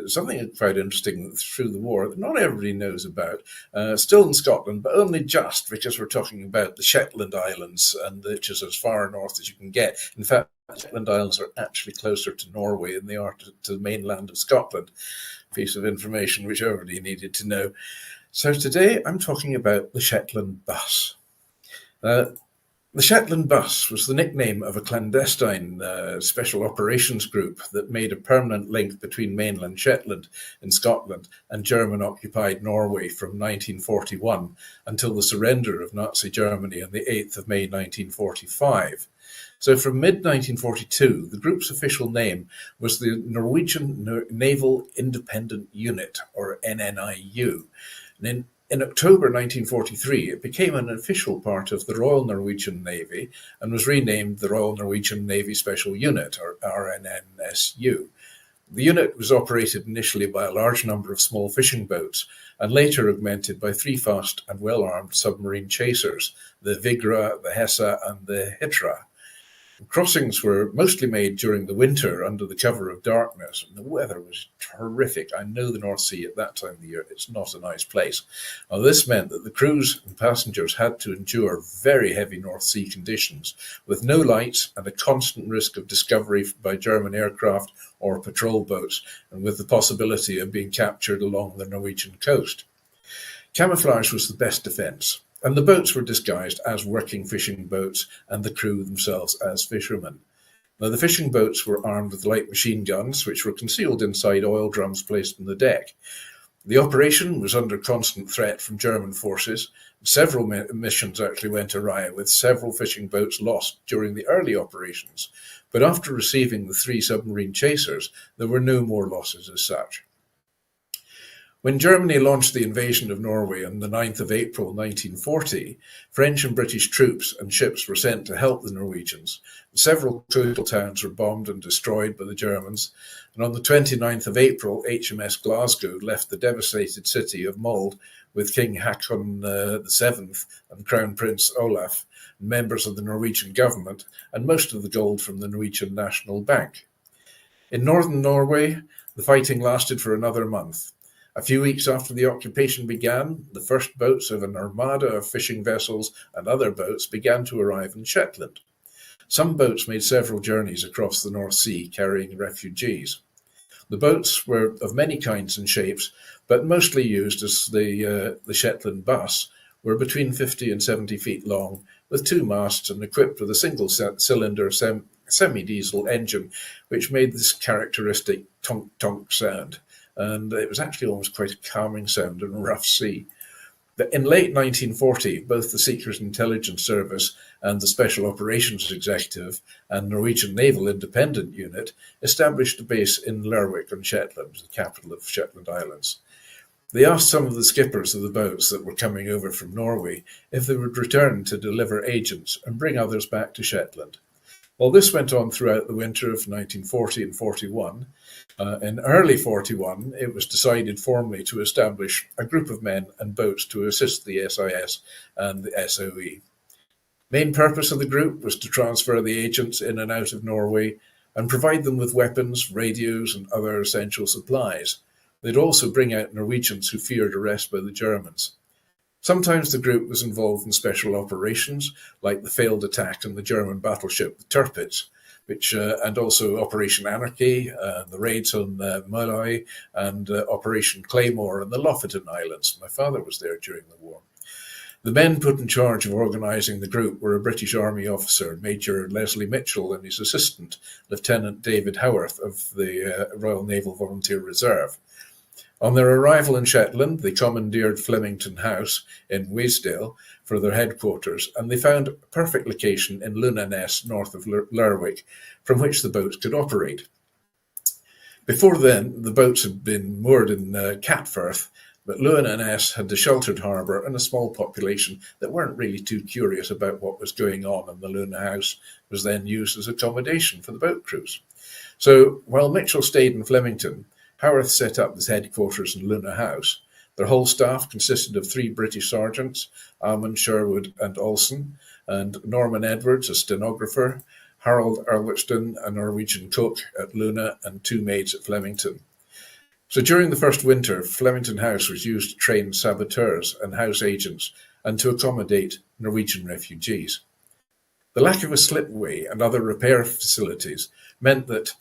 something quite interesting through the war that not everybody knows about, still in Scotland, but only just, because we're talking about the Shetland Islands, and which is as far north as you can get. In fact, the Shetland Islands are actually closer to Norway than they are to the mainland of Scotland. Piece of information which everybody needed to know. So today I'm talking about the Shetland bus. The Shetland bus was the nickname of a clandestine special operations group that made a permanent link between mainland Shetland in Scotland and German-occupied Norway from 1941 until the surrender of Nazi Germany on the 8th of May 1945. So from mid-1942, the group's official name was the Norwegian Naval Independent Unit, or NNIU. And in October 1943, it became an official part of the Royal Norwegian Navy and was renamed the Royal Norwegian Navy Special Unit, or RNNSU. The unit was operated initially by a large number of small fishing boats and later augmented by 3 fast and well-armed submarine chasers, the Vigra, the Hessa, and the Hitra. Crossings were mostly made during the winter under the cover of darkness, and the weather was terrific. I know the North Sea at that time of the year, it's not a nice place. Now, this meant that the crews and passengers had to endure very heavy North Sea conditions, with no lights and a constant risk of discovery by German aircraft or patrol boats, and with the possibility of being captured along the Norwegian coast. Camouflage was the best defence, and the boats were disguised as working fishing boats and the crew themselves as fishermen. Now, the fishing boats were armed with light machine guns, which were concealed inside oil drums placed on the deck. The operation was under constant threat from German forces. Several missions actually went awry, with several fishing boats lost during the early operations. But after receiving the 3 submarine chasers, there were no more losses as such. When Germany launched the invasion of Norway on the 9th of April 1940, French and British troops and ships were sent to help the Norwegians. Several coastal towns were bombed and destroyed by the Germans, and on the 29th of April, HMS Glasgow left the devastated city of Molde with King Haakon VII and Crown Prince Olaf, members of the Norwegian government, and most of the gold from the Norwegian National Bank. In northern Norway, the fighting lasted for another month. A few weeks after the occupation began, the first boats of an armada of fishing vessels and other boats began to arrive in Shetland. Some boats made several journeys across the North Sea carrying refugees. The boats were of many kinds and shapes, but mostly used as the Shetland bus, were between 50 and 70 feet long, with 2 masts and equipped with a single-cylinder semi-diesel engine, which made this characteristic tonk-tonk sound. And it was actually almost quite a calming sound in a rough sea. In late 1940, both the Secret Intelligence Service and the Special Operations Executive and Norwegian Naval Independent Unit established a base in Lerwick on Shetland, the capital of Shetland Islands. They asked some of the skippers of the boats that were coming over from Norway if they would return to deliver agents and bring others back to Shetland. Well, this went on throughout the winter of 1940 and 41. In early 41, it was decided formally to establish a group of men and boats to assist the SIS and the SOE. Main purpose of the group was to transfer the agents in and out of Norway and provide them with weapons, radios, and other essential supplies. They'd also bring out Norwegians who feared arrest by the Germans. Sometimes the group was involved in special operations, like the failed attack on the German battleship the Tirpitz, and also Operation Anarchy, the raids on Moløy, and Operation Claymore on the Lofoten Islands. My father was there during the war. The men put in charge of organising the group were a British Army officer, Major Leslie Mitchell, and his assistant, Lieutenant David Howarth of the Royal Naval Volunteer Reserve. On their arrival in Shetland, they commandeered Flemington House in Weasdale for their headquarters, and they found a perfect location in Lunaness, north of Lerwick, from which the boats could operate. Before then, the boats had been moored in Catfirth, but Lunaness had a sheltered harbour and a small population that weren't really too curious about what was going on, and the Luna House was then used as accommodation for the boat crews. So while Mitchell stayed in Flemington, Howarth set up his headquarters in Luna House. Their whole staff consisted of 3 British sergeants, Amund, Sherwood and Olsen, and Norman Edwards, a stenographer, Harold Erwitston, a Norwegian cook at Luna, and 2 maids at Flemington. So during the first winter, Flemington House was used to train saboteurs and house agents and to accommodate Norwegian refugees. The lack of a slipway and other repair facilities meant that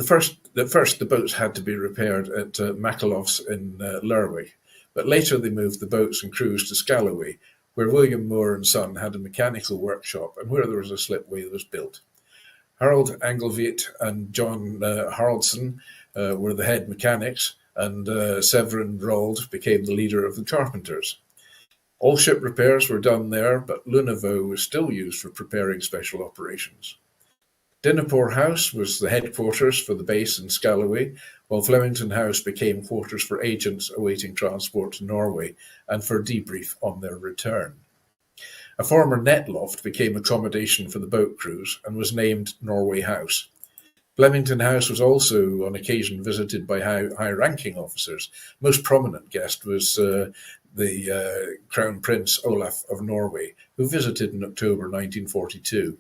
first the boats had to be repaired at Makalof's in Lerwick, but later they moved the boats and crews to Scalloway, where William Moore and Son had a mechanical workshop and where there was a slipway that was built. Harold Angelveit and John Haraldson were the head mechanics, and Severin Roald became the leader of the carpenters. All ship repairs were done there, but Lunavo was still used for preparing special operations. Dinapore House was the headquarters for the base in Scalloway, while Flemington House became quarters for agents awaiting transport to Norway and for debrief on their return. A former net loft became accommodation for the boat crews and was named Norway House. Flemington House was also on occasion visited by high-ranking officers. Most prominent guest was the Crown Prince Olaf of Norway, who visited in October 1942.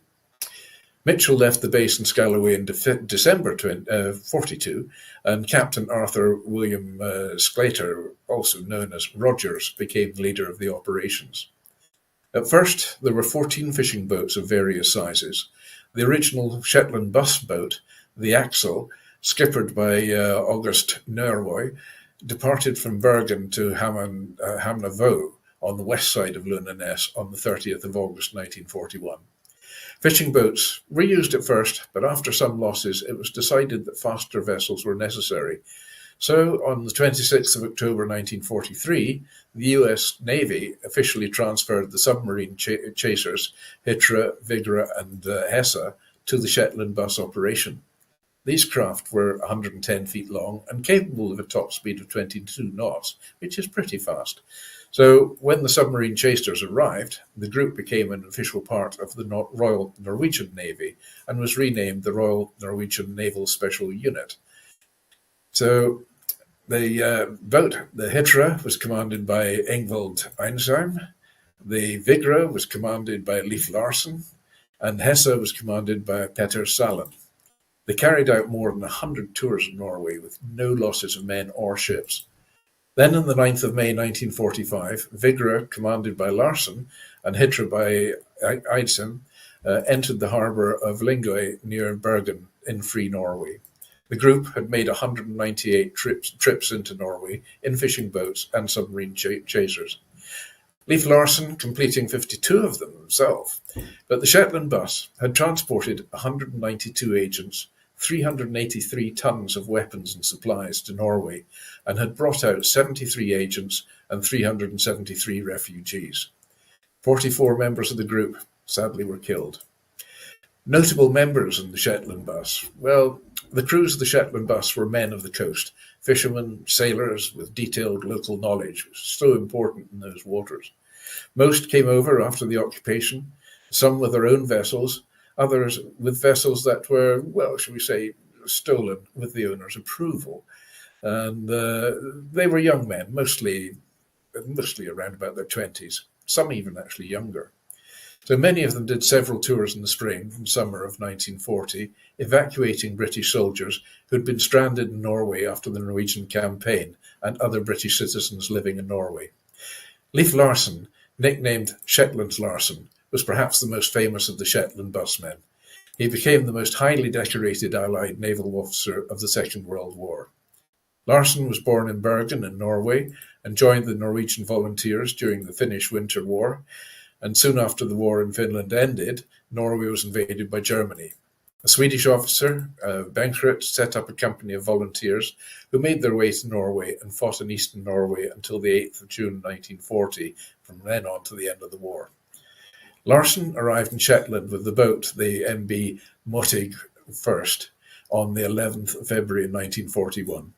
Mitchell left the base in Scalloway in December 1942, and Captain Arthur William Sclater, also known as Rogers, became the leader of the operations. At first, there were 14 fishing boats of various sizes. The original Shetland bus boat, the Axel, skippered by August Nervoy, departed from Bergen to Hamnavoe on the west side of Luneness on the 30th of August 1941. Fishing boats were used at first, but after some losses, it was decided that faster vessels were necessary. So, on the 26th of October 1943, the US Navy officially transferred the submarine chasers Hitra, Vigra, and Hessa to the Shetland bus operation. These craft were 110 feet long and capable of a top speed of 22 knots, which is pretty fast. So, when the submarine chasers arrived, the group became an official part of the Royal Norwegian Navy and was renamed the Royal Norwegian Naval Special Unit. So, the boat, the Hitra, was commanded by Engvald Einsheim, the Vigra was commanded by Leif Larsen, and Hessa was commanded by Petter Salen. They carried out more than 100 tours in Norway with no losses of men or ships. Then on the 9th of May 1945, Vigra, commanded by Larsen, and Hitra by Eidsheim, entered the harbour of Lingøy near Bergen in Free Norway. The group had made 198 trips into Norway in fishing boats and submarine chasers. Leif Larsen completing 52 of them himself, but the Shetland bus had transported 192 agents, 383 tons of weapons and supplies to Norway, and had brought out 73 agents and 373 refugees. 44 members of the group sadly were killed. Notable members in the Shetland bus. Well, the crews of the Shetland bus were men of the coast, fishermen, sailors with detailed local knowledge, which was so important in those waters. Most came over after the occupation, some with their own vessels, others with vessels that were, well, shall we say, stolen with the owner's approval. And they were young men, mostly around about their 20s, some even actually younger. So many of them did several tours in the spring and summer of 1940, evacuating British soldiers who'd been stranded in Norway after the Norwegian campaign and other British citizens living in Norway. Leif Larsen, nicknamed Shetland Larsen, was perhaps the most famous of the Shetland busmen. He became the most highly decorated Allied naval officer of the Second World War. Larsen was born in Bergen in Norway and joined the Norwegian volunteers during the Finnish Winter War, and soon after the war in Finland ended, Norway was invaded by Germany. A Swedish officer, Benkert, set up a company of volunteers who made their way to Norway and fought in eastern Norway until the 8th of June 1940, from then on to the end of the war. Larsen arrived in Shetland with the boat, the MB Motig I, on the 11th of February 1941.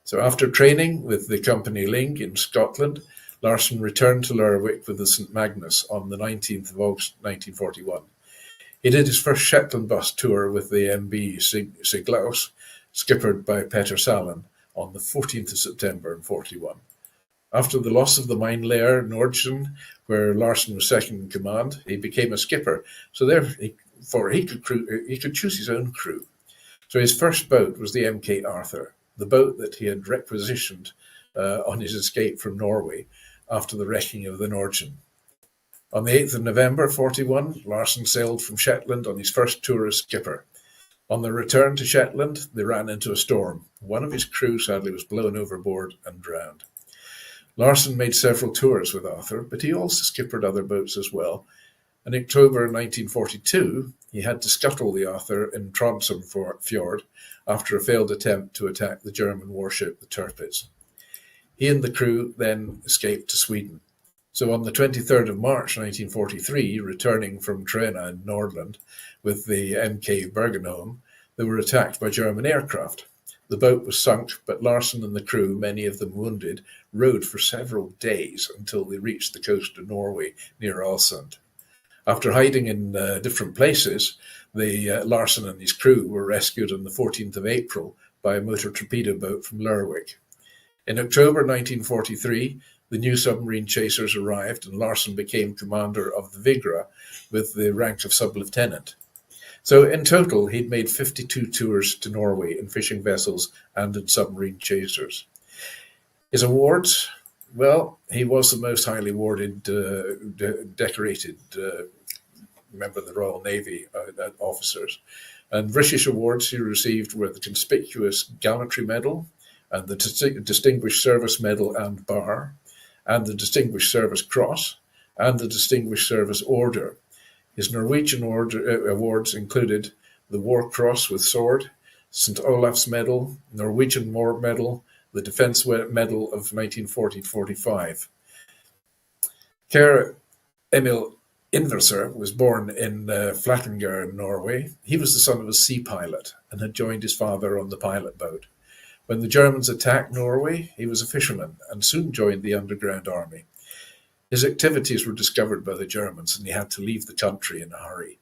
So after training with the Company Ling in Scotland, Larsen returned to Lerwick with the St. Magnus on the 19th of August 1941. He did his first Shetland bus tour with the MB Siglaus, skippered by Petter Salen, on the 14th of September in 41. After the loss of the mine layer Nordsen, where Larsen was second in command, he became a skipper, so therefore he could choose his own crew. So his first boat was the MK Arthur. the boat that he had requisitioned on his escape from Norway after the wrecking of the Nordsjön. On the 8th of November 41, Larsen sailed from Shetland on his first tour as skipper. On their return to Shetland, they ran into a storm. One of his crew sadly was blown overboard and drowned. Larsen made several tours with Arthur, but he also skippered other boats as well. In October 1942, he had to scuttle the Arthur in Trondheim Fjord after a failed attempt to attack the German warship, the Tirpitz. He and the crew then escaped to Sweden. So on the 23rd of March 1943, returning from Trena in Nordland with the MK Bergenholm, they were attacked by German aircraft. The boat was sunk, but Larsen and the crew, many of them wounded, rowed for several days until they reached the coast of Norway near Ålesund. After hiding in different places, Larsen and his crew were rescued on the 14th of April by a motor torpedo boat from Lerwick. In October 1943, the new submarine chasers arrived and Larsen became commander of the Vigra with the rank of sub-lieutenant. So in total, he'd made 52 tours to Norway in fishing vessels and in submarine chasers. His awards, well, he was the most highly awarded, decorated member of the Royal Navy officers. And British awards he received were the Conspicuous Gallantry Medal and the Distinguished Service Medal and Bar, and the Distinguished Service Cross, and the Distinguished Service Order. His Norwegian awards included the War Cross with Sword, St. Olaf's Medal, Norwegian War Medal, the Defence Medal of 1940-45. Care Emil Inverser was born in Flattinger, Norway. He was the son of a sea pilot and had joined his father on the pilot boat. When the Germans attacked Norway, he was a fisherman and soon joined the underground army. His activities were discovered by the Germans and he had to leave the country in a hurry.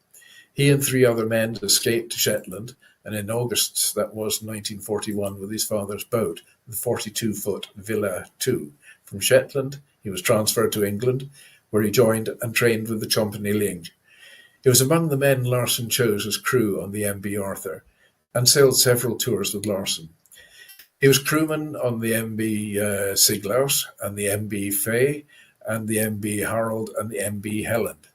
He and 3 other men escaped to Shetland, and in August, that was 1941, with his father's boat, the 42-foot Villa II. From Shetland, he was transferred to England, where he joined and trained with the Company Ling. He was among the men Larsen chose as crew on the MB Arthur and sailed several tours with Larsen. He was crewman on the MB Siglaus and the MB Faye and the MB Harold and the MB Helland.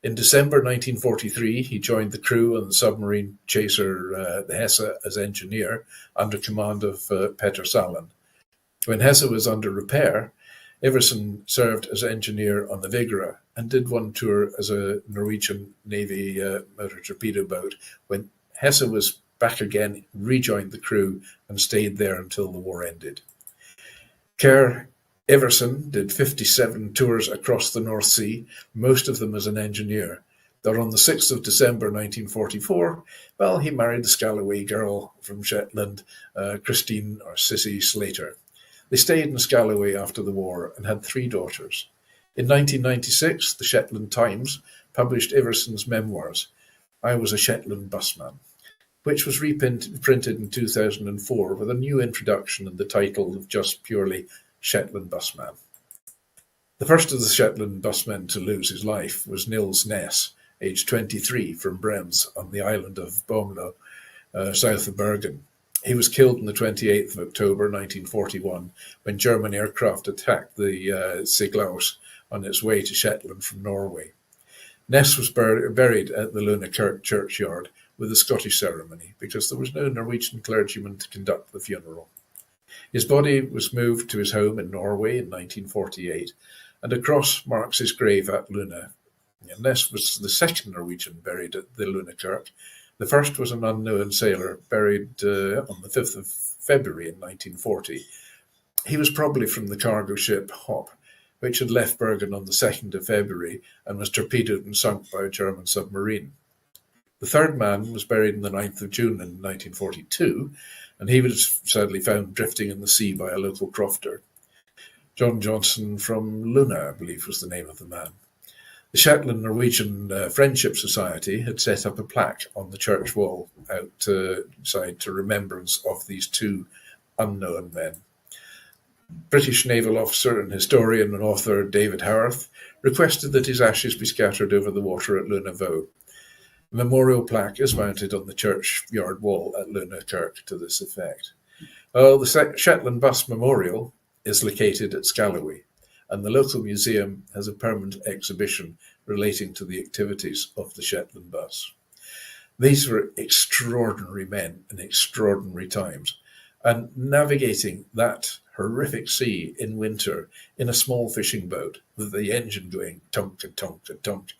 In December 1943, he joined the crew on the submarine chaser the Hesse as engineer under command of Peter Sallen. When Hesse was under repair, Iversen served as engineer on the Vigra and did one tour as a Norwegian Navy motor torpedo boat. When Hesse was back again, rejoined the crew and stayed there until the war ended. Care Iversen did 57 tours across the North Sea, most of them as an engineer. But on the 6th of December 1944, well, he married the Scalloway girl from Shetland, Christine or Sissy Slater. They stayed in Scalloway after the war and had 3 daughters. In 1996, the Shetland Times published Iversen's memoirs, I Was a Shetland Busman, which was reprinted in 2004 with a new introduction and the title of just purely Shetland Busman. The first of the Shetland busmen to lose his life was Nils Ness, aged 23, from Brems on the island of Bomlo, south of Bergen. He was killed on the 28th of October 1941 when German aircraft attacked the Siglaus on its way to Shetland from Norway. Ness was buried at the Luna Kirk churchyard with a Scottish ceremony because there was no Norwegian clergyman to conduct the funeral. His body was moved to his home in Norway in 1948, and a cross marks his grave at Luna. Ness was the second Norwegian buried at the Luna Kirk. The first was an unknown sailor buried on the 5th of February in 1940. He was probably from the cargo ship Hopp, which had left Bergen on the 2nd of February and was torpedoed and sunk by a German submarine. The third man was buried on the 9th of June in 1942, and he was sadly found drifting in the sea by a local crofter. John Johnson from Luna, I believe, was the name of the man. The Shetland-Norwegian Friendship Society had set up a plaque on the church wall outside to remembrance of these 2 unknown men. British naval officer and historian and author David Howarth requested that his ashes be scattered over the water at Luna Voe. A memorial plaque is mounted on the churchyard wall at Luna Kirk to this effect. Well, the Shetland Bus Memorial is located at Scalloway, and the local museum has a permanent exhibition relating to the activities of the Shetland bus. These were extraordinary men in extraordinary times, and navigating that horrific sea in winter in a small fishing boat with the engine going tunk and tunk and tunk,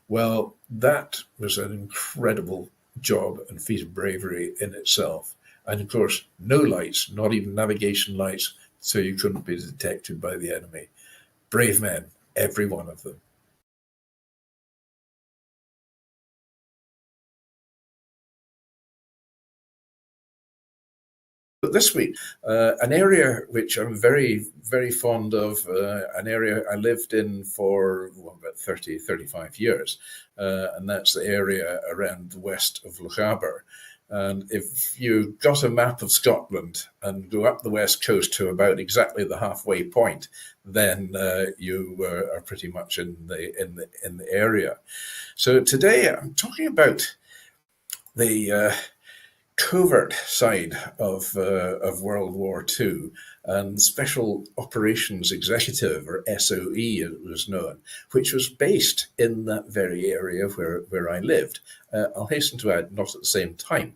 well, that was an incredible job and feat of bravery in itself. And of course, no lights, not even navigation lights, so you couldn't be detected by the enemy. Brave men, every one of them. But this week, an area which I'm very, very fond of, an area I lived in for about 30, 35 years, and that's the area around the west of Lochaber. And if you got a map of Scotland and go up the west coast to about exactly the halfway point, then you are pretty much in the area. So today I'm talking about the covert side of World War II and Special Operations Executive, or SOE as it was known, which was based in that very area where I lived. I'll hasten to add, not at the same time.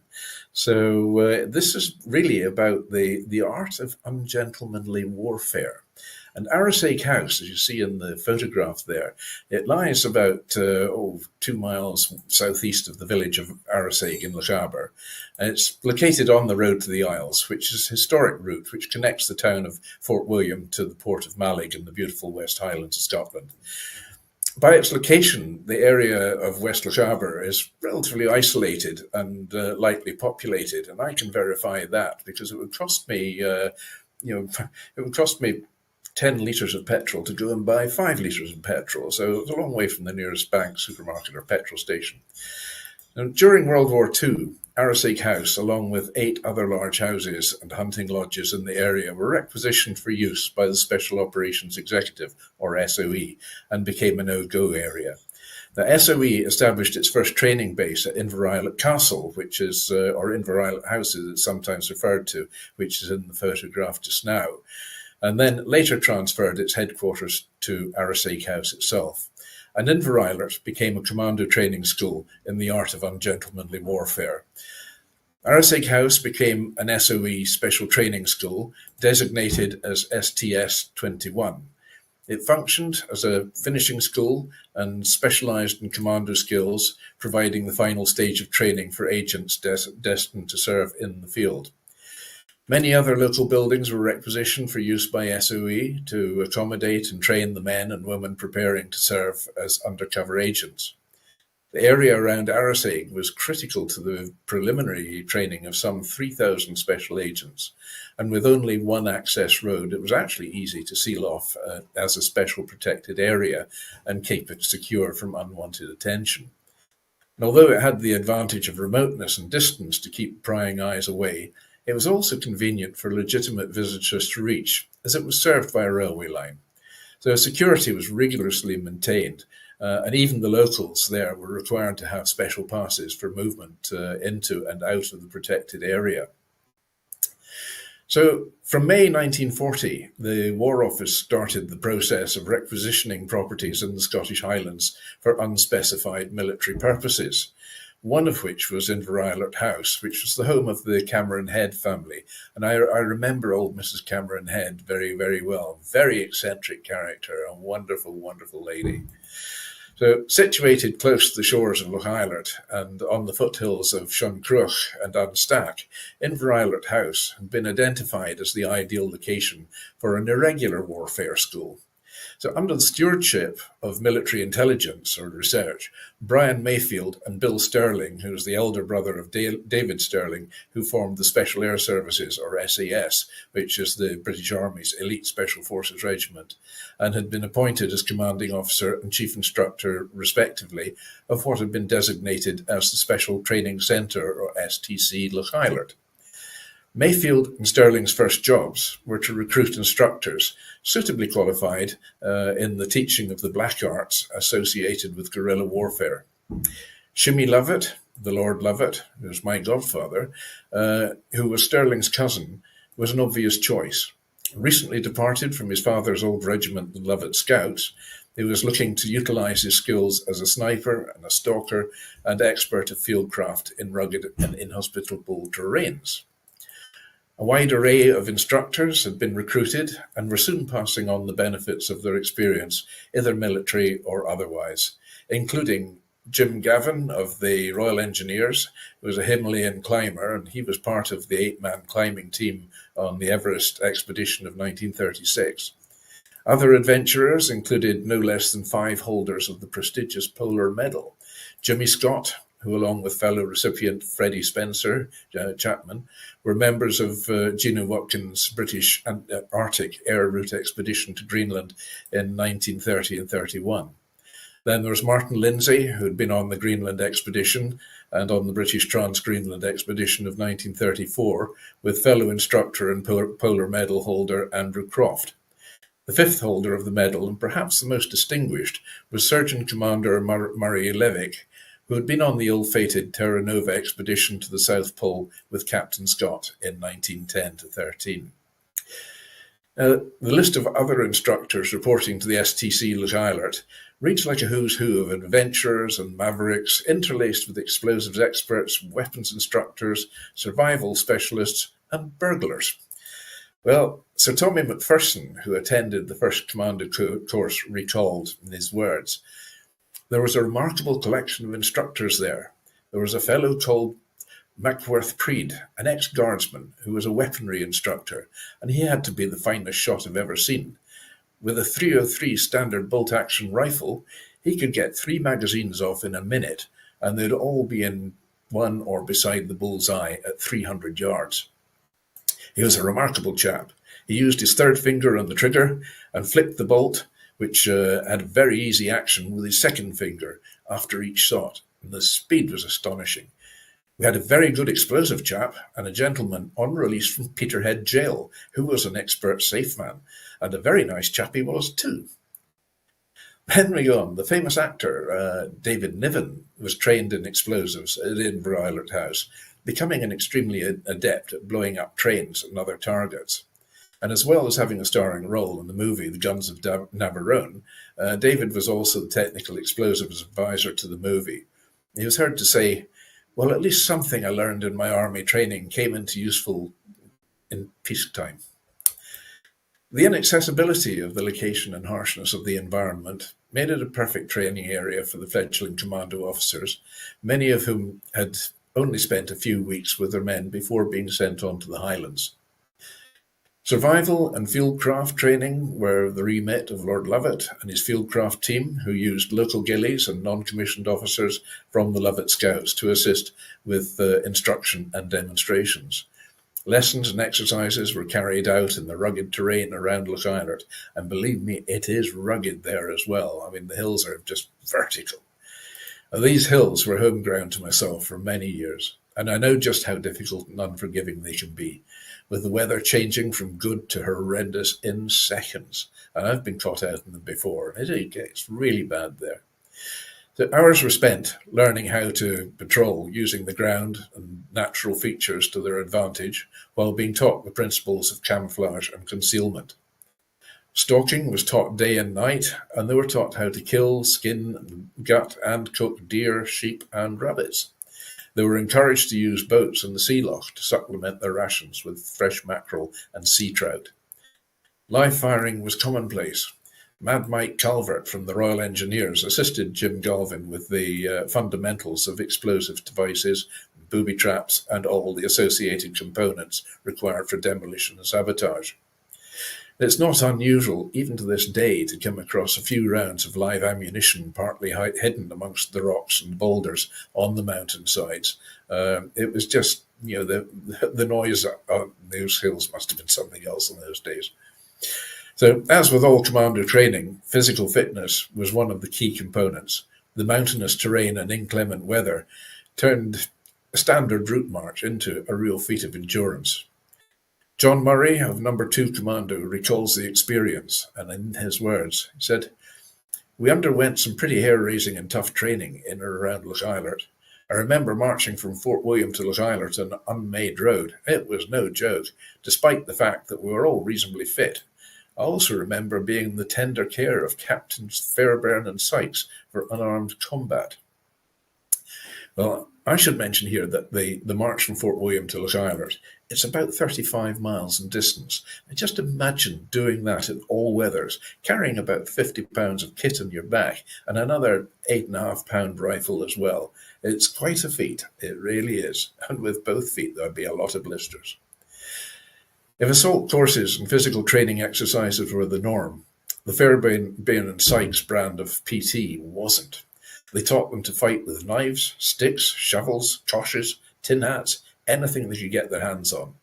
So this is really about the art of ungentlemanly warfare. And Arrowsake House, as you see in the photograph there, it lies about 2 miles southeast of the village of Arrowsake in Lochaber. And it's located on the road to the Isles, which is a historic route which connects the town of Fort William to the port of Mallig in the beautiful West Highlands of Scotland. By its location, the area of West Lochaber is relatively isolated and lightly populated, and I can verify that because it would cost me, it would cost me 10 litres of petrol to go and buy 5 litres of petrol. So it's a long way from the nearest bank, supermarket, or petrol station. And during World War II, Arrowsake House, along with 8 other large houses and hunting lodges in the area, were requisitioned for use by the Special Operations Executive, or SOE, and became a no-go area. The SOE established its first training base at Inverislet Castle, which is, or Inverislet House as it's sometimes referred to, which is in the photograph just now, and then later transferred its headquarters to Arrowsake House itself. And Inverislet became a commando training school in the art of ungentlemanly warfare. Arrowsake House became an SOE special training school, designated as STS-21. It functioned as a finishing school and specialised in commando skills, providing the final stage of training for agents destined to serve in the field. Many other local buildings were requisitioned for use by SOE to accommodate and train the men and women preparing to serve as undercover agents. The area around Arrowsake was critical to the preliminary training of some 3,000 special agents, and with only one access road, it was actually easy to seal off as a special protected area and keep it secure from unwanted attention. And although it had the advantage of remoteness and distance to keep prying eyes away, it was also convenient for legitimate visitors to reach, as it was served by a railway line. So security was rigorously maintained, and even the locals there were required to have special passes for movement into and out of the protected area. So from May 1940, the War Office started the process of requisitioning properties in the Scottish Highlands for unspecified military purposes, one of which was Inverislet House, which was the home of the Cameron Head family. And I remember old Mrs. Cameron Head very, very well. Very eccentric character, a wonderful, wonderful lady. So, situated close to the shores of Lochilert and on the foothills of Shuncruch and Unstack, Inverislet House had been identified as the ideal location for an irregular warfare school. So under the stewardship of military intelligence or research, Brian Mayfield and Bill Sterling, who was the elder brother of David Sterling, who formed the Special Air Services, or SAS, which is the British Army's elite Special Forces regiment, and had been appointed as commanding officer and chief instructor, respectively, of what had been designated as the Special Training Centre, or STC, Lochilert. Mayfield and Sterling's first jobs were to recruit instructors suitably qualified in the teaching of the black arts associated with guerrilla warfare. Shimmy Lovett, the Lord Lovett, who was my godfather, who was Sterling's cousin, was an obvious choice. Recently departed from his father's old regiment, the Lovat Scouts, he was looking to utilise his skills as a sniper and a stalker and expert of fieldcraft in rugged and inhospitable terrains. A wide array of instructors had been recruited and were soon passing on the benefits of their experience, either military or otherwise, including Jim Gavin of the Royal Engineers, who was a Himalayan climber, and he was part of the 8-man climbing team on the Everest expedition of 1936. Other adventurers included no less than 5 holders of the prestigious Polar Medal: Jimmy Scott, who along with fellow recipient Freddie Spencer Chapman, were members of Gino Watkins' British Arctic air route expedition to Greenland in 1930 and 31. Then there was Martin Lindsay, who had been on the Greenland expedition and on the British Trans-Greenland expedition of 1934, with fellow instructor and Polar Medal holder Andrew Croft. The 5th holder of the medal, and perhaps the most distinguished, was Surgeon Commander Murray Levick, who had been on the ill-fated Terra Nova expedition to the South Pole with Captain Scott in 1910-13. The list of other instructors reporting to the STC Look Eilert reads like a who's who of adventurers and mavericks, interlaced with explosives experts, weapons instructors, survival specialists, and burglars. Well, Sir Tommy McPherson, who attended the first Commando course, recalled in his words, "There was a remarkable collection of instructors there. There was a fellow called Mackworth Preed, an ex-guardsman, who was a weaponry instructor, and he had to be the finest shot I've ever seen. With a .303 standard bolt-action rifle, he could get 3 magazines off in a minute, and they'd all be in one or beside the bullseye at 300 yards. He was a remarkable chap. He used his 3rd finger on the trigger and flicked the bolt, which had very easy action, with his 2nd finger after each shot, and the speed was astonishing. We had a very good explosive chap and a gentleman on release from Peterhead Jail, who was an expert safe man, and a very nice chap he was too." Henry Gunn, the famous actor David Niven, was trained in explosives at Edinburgh Eilert House, becoming an extremely adept at blowing up trains and other targets. And as well as having a starring role in the movie The Guns of Navarone, David was also the technical explosives advisor to the movie. He was heard to say, "Well, at least something I learned in my army training came into useful in peacetime." The inaccessibility of the location and harshness of the environment made it a perfect training area for the fledgling commando officers, many of whom had only spent a few weeks with their men before being sent on to the Highlands. Survival and fieldcraft training were the remit of Lord Lovat and his fieldcraft team, who used local gillies and non-commissioned officers from the Lovat Scouts to assist with instruction and demonstrations. Lessons and exercises were carried out in the rugged terrain around Look Eilert, and believe me, it is rugged there as well. I mean, the hills are just vertical. Now, these hills were home ground to myself for many years, and I know just how difficult and unforgiving they can be, with the weather changing from good to horrendous in seconds. And I've been caught out in them before, and it gets really bad there. So hours were spent learning how to patrol using the ground and natural features to their advantage, while being taught the principles of camouflage and concealment. Stalking was taught day and night, and they were taught how to kill, skin, gut, and cook deer, sheep, and rabbits. They were encouraged to use boats in the sea loch to supplement their rations with fresh mackerel and sea trout. Live firing was commonplace. Mad Mike Calvert from the Royal Engineers assisted Jim Galvin with the fundamentals of explosive devices, booby traps, and all the associated components required for demolition and sabotage. It's not unusual, even to this day, to come across a few rounds of live ammunition partly hidden amongst the rocks and boulders on the mountainsides. It was just, the noise on those hills must have been something else in those days. So, as with all commando training, physical fitness was one of the key components. The mountainous terrain and inclement weather turned a standard route march into a real feat of endurance. John Murray of No. 2 Commando recalls the experience, and in his words, he said, "We underwent some pretty hair-raising and tough training in or around Look Eilert. I remember marching from Fort William to Loch Isler to an unmade road. It was no joke, despite the fact that we were all reasonably fit. I also remember being in the tender care of Captains Fairbairn and Sykes for unarmed combat. Well, I should mention here that the march from Fort William to Loch Isler, it's about 35 miles in distance. And just imagine doing that in all weathers, carrying about 50 pounds of kit on your back and another 8.5-pound rifle as well. It's quite a feat, it really is. And with both feet, there'd be a lot of blisters. If assault courses and physical training exercises were the norm, the Fairbairn and Sykes brand of PT wasn't. They taught them to fight with knives, sticks, shovels, toshes, tin hats, anything they could get their hands on.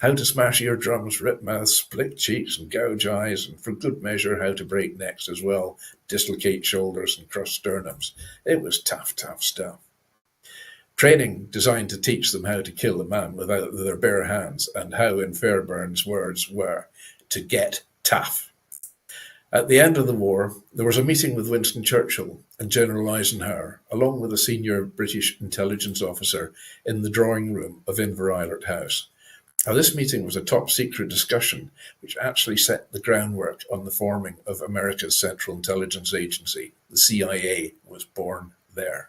How to smash eardrums, rip mouths, split cheeks and gouge eyes, and for good measure how to break necks as well, dislocate shoulders and crush sternums. It was tough stuff. Training designed to teach them how to kill a man with their bare hands, and how, in Fairbairn's words, were to get tough. At the end of the war, there was a meeting with Winston Churchill and General Eisenhower, along with a senior British intelligence officer, in the drawing room of Inverleith House. Now, this meeting was a top-secret discussion which actually set the groundwork on the forming of America's Central Intelligence Agency. The CIA was born there.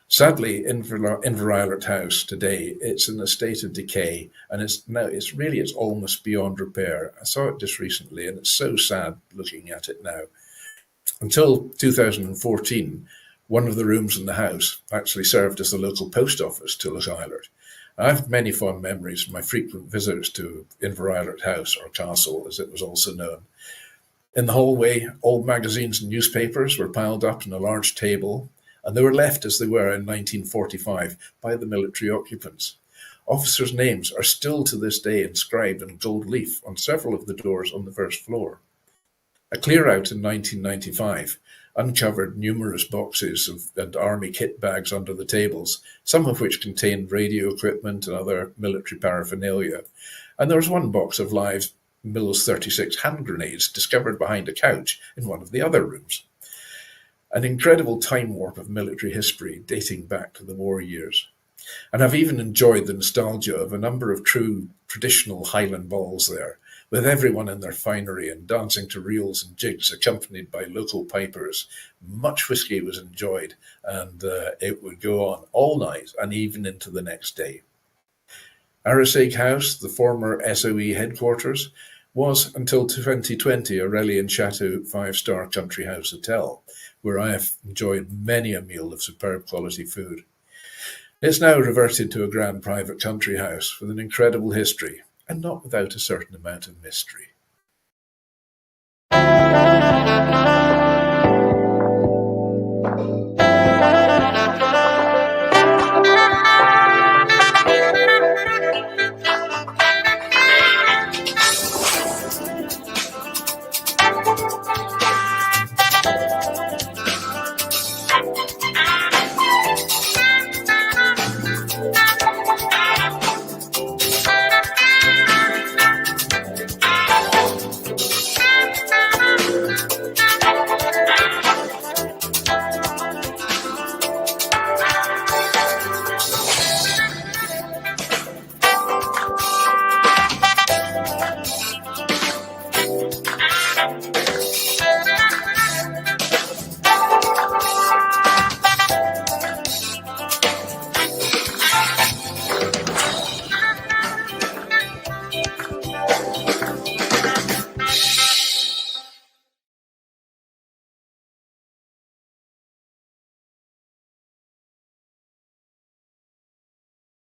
Sadly, Inverleith House today, it's in a state of decay, and it's almost beyond repair. I saw it just recently, and it's so sad looking at it now. Until 2014, one of the rooms in the house actually served as the local post office to Loch Isler. I have many fond memories from my frequent visits to Inverleith House, or Castle, as it was also known. In the hallway, old magazines and newspapers were piled up on a large table, and they were left as they were in 1945 by the military occupants. Officers' names are still to this day inscribed in gold leaf on several of the doors on the first floor. A clear-out in 1995 uncovered numerous boxes and army kit bags under the tables, some of which contained radio equipment and other military paraphernalia. And there was one box of live Mills 36 hand grenades discovered behind a couch in one of the other rooms. An incredible time warp of military history dating back to the war years. And I've even enjoyed the nostalgia of a number of true traditional Highland balls there, with everyone in their finery and dancing to reels and jigs accompanied by local pipers. Much whiskey was enjoyed, and it would go on all night and even into the next day. Arisaig House, the former SOE headquarters, was until 2020 Aurelian Chateau 5-star country house hotel, where I have enjoyed many a meal of superb quality food. It's now reverted to a grand private country house with an incredible history, and not without a certain amount of mystery.